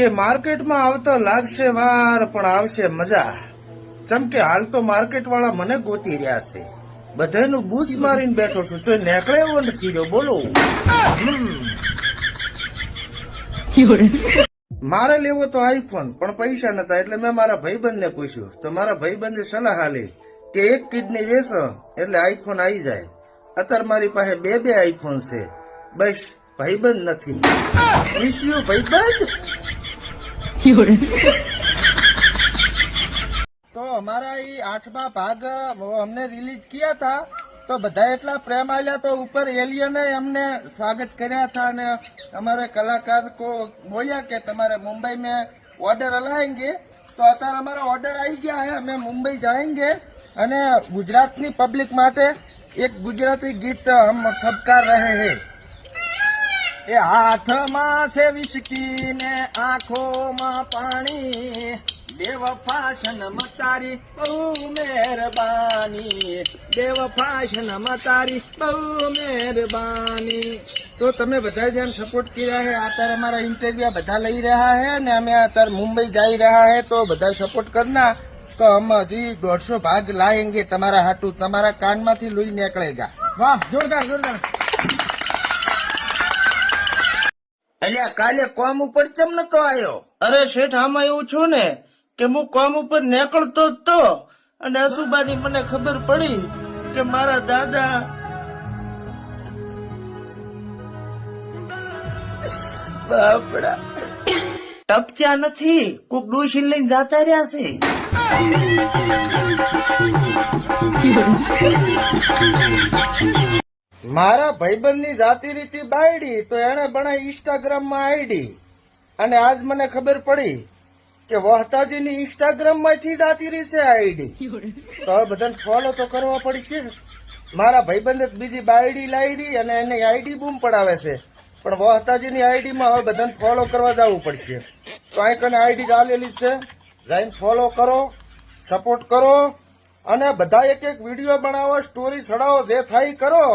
કે માર્કેટમાં આવતો લાગશે વાર પણ આવશે મજા. ચમ કે હાલ તો માર્કેટ વાળા મને ગોતી રહ્યા છે. બધાનું બૂસ મારીને બેઠો છું, તો નેકળે એવો નથી રહ્યો. બોલો. મારે લેવો તો આઈફોન, પણ પૈસા નતા, એટલે મેં મારા ભાઈબંધને પૂછ્યું. તો મારા ભાઈબંધે સલાહ આલી કે એક કિડની વેચો એટલે આઈફોન આવી જાય. અત્યારે મારી પાસે બે આઈફોન છે. બસ ભાઈબંધ નથી. ઇસ્યુ ભાઈબંધ. તો અમારા એ 8મા ભાગ અમને રિલીઝ किया था, तो બધા એટલા પ્રેમ આલ્યા, તો ઉપર એલિયને અમને સ્વાગત કર્યા હતા અને અમારે કલાકાર કો બોલ્યા કે તમારે મુંબઈ में ऑर्डर अलाएंगे. તો અત્યારે અમારા ઓર્ડર આવી ગયા હે, અમે મુંબઈ જાएंगे અને ગુજરાતની પબ્લિક માટે એક ગુજરાતી ગીત હમ ખબકાર રહે હે. એ હાથમાં છે વિસ્કી ને આંખોમાં પાણી, બેવફા સનમ તારી બહુ મહેરબાની, બેવફા સનમ તારી બહુ મહેરબાની. તો તમે બધા જેમ સપોર્ટ કર્યા છે, અત્યારે અમારા ઇન્ટરવ્યુ બધા લઈ રહ્યા છે ને અમે અત્યારે મુંબઈ જઈ રહ્યા છે, તો બધા સપોર્ટ કરના. તો हम હજી 150 ભાગ લાएंगे તમારા હાટુ, તમારા કાનમાંથી લોહી નીકળેગા. વાહ, જોરદાર જોરદાર. અલ્યા કાલે કોમ ઉપર ચમ નતો આવ્યો? અરે શેઠ, આમાં એવું છું ને કે હું કોમ ઉપર નીકળતો જ તો, અને અસુબાની મને ખબર પડી કે મારા દાદા બાપડા ટપચ્યા નથી, કોક ડોશી લઈને જાતા રહ્યા છે. મારા ભાઈબંધની જાતિ રીતિ બાયડી, તો એને બનાવી ઇન્સ્ટાગ્રામમાં આઈડી, અને આજ મને ખબર પડી કે વહતાજીની ઇન્સ્ટાગ્રામ માંથી જાતિ રહી છે આઈડી. તો હવે બધાને ફોલો તો કરવા પડશે. મારા ભાઈબંધે બીજી બાયડી લાવી રહી અને એને આઈડી બૂમ પડાવે છે, પણ વહતાજીની આઈડીમાં હવે બધાને ફોલો કરવા જવું પડશે. તો અહીં કને આઈડી ચાલેલી છે, જઈને ફોલો કરો, સપોર્ટ કરો, અને બધા એક એક વિડીયો બનાવો, સ્ટોરી ચડાવો, જે થાય કરો.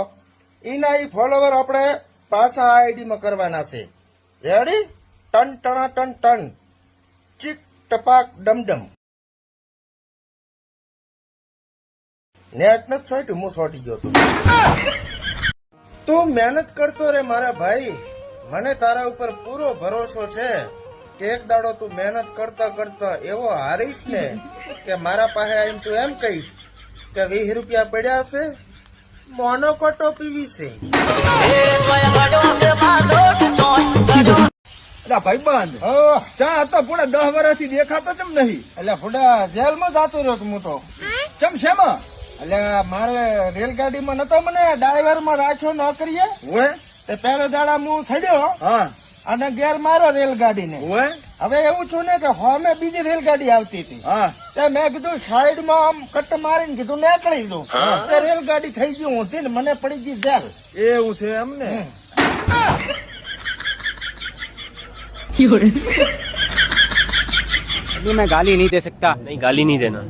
એના ઈ ફોલોવર આપણે પાછા આઈડીમાં કરવાના છે. રેડી? ટન ટણા ટન ટન, ચીક ટપાક ડમડમ. નેટ નથી સોટ્યું, હું સોટી ગયો તો. તું મહેનત કરતો રે મારા ભાઈ, મને તારા ઉપર પૂરો ભરોસો છે કે એક દાડો તું મહેનત કરતા કરતા એવો હારીશ ને કે મારા પાસે આવીને તું એમ કહીશ કે 20 રૂપિયા પડ્યા છે, મોનોકોટો પીવી છે. ભાઈબંધ ચા હતો પૂરા 10 વર્ષથી દેખાતો ચમ નહીં? એટલે ફુડા જેલમાં જતો રહ્યો તું. હું તો ચમ શેમાં? એટલે મારે રેલગાડીમાં નતો, મને ડ્રાઈવરમાં રાખ્યો નોકરીએ. હોય તે પહેલો દાડા હું ચડ્યો હા અને ગેર મારો રેલગાડીને. હોય હવે એવું છું ને કે હોમે બીજી રેલગાડી આવતી હતી, હા તે મેં કીધું સાઈડમાં આમ કટ મારીને કીધું નીકળી દઉં. તે રેલગાડી થઈ ગઈ ઊંધી ને મને પડી ગઈ જેલ. એવું છે એમ ને? अभी मैं गाली नहीं दे सकता. नहीं, गाली नहीं देना.